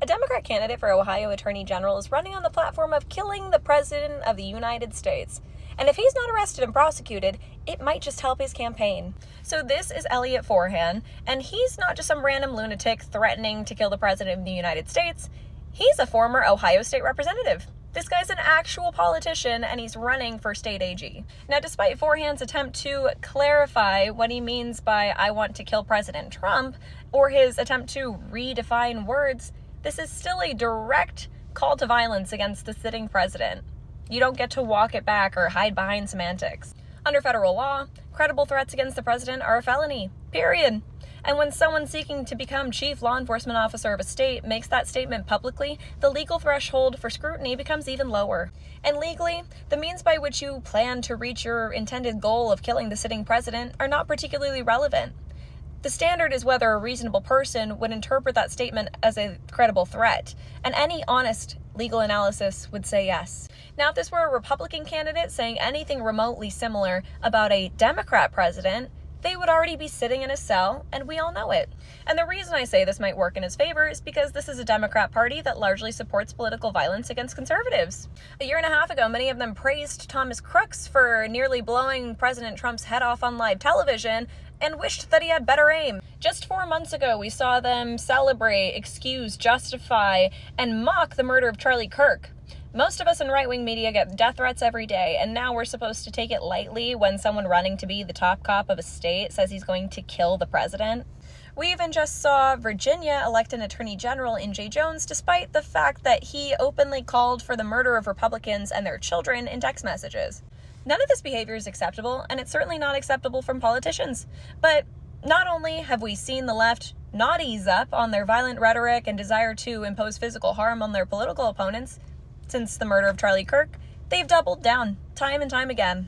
A Democrat candidate for Ohio Attorney General is running on the platform of killing the President of the United States. And if he's not arrested and prosecuted, it might just help his campaign. So this is Elliot Forhan, and he's not just some random lunatic threatening to kill the President of the United States. He's a former Ohio state representative. This guy's an actual politician, and he's running for state AG. Now, despite Forhan's attempt to clarify what he means by "I want to kill President Trump," or his attempt to redefine words, this is still a direct call to violence against the sitting president. You don't get to walk it back or hide behind semantics. Under federal law, credible threats against the president are a felony, period. And when someone seeking to become chief law enforcement officer of a state makes that statement publicly, the legal threshold for scrutiny becomes even lower. And legally, the means by which you plan to reach your intended goal of killing the sitting president are not particularly relevant. The standard is whether a reasonable person would interpret that statement as a credible threat, and any honest legal analysis would say yes. Now, if this were a Republican candidate saying anything remotely similar about a Democrat president, they would already be sitting in a cell, and we all know it. And the reason I say this might work in his favor is because this is a Democrat party that largely supports political violence against conservatives. A year and a half ago, many of them praised Thomas Crooks for nearly blowing President Trump's head off on live television and wished that he had better aim. Just 4 months ago, we saw them celebrate, excuse, justify, and mock the murder of Charlie Kirk. Most of us in right-wing media get death threats every day, and now we're supposed to take it lightly when someone running to be the top cop of a state says he's going to kill the president. We even just saw Virginia elect an attorney general in Jay Jones, despite the fact that he openly called for the murder of Republicans and their children in text messages. None of this behavior is acceptable, and it's certainly not acceptable from politicians. But not only have we seen the left not ease up on their violent rhetoric and desire to impose physical harm on their political opponents, since the murder of Charlie Kirk, they've doubled down time and time again.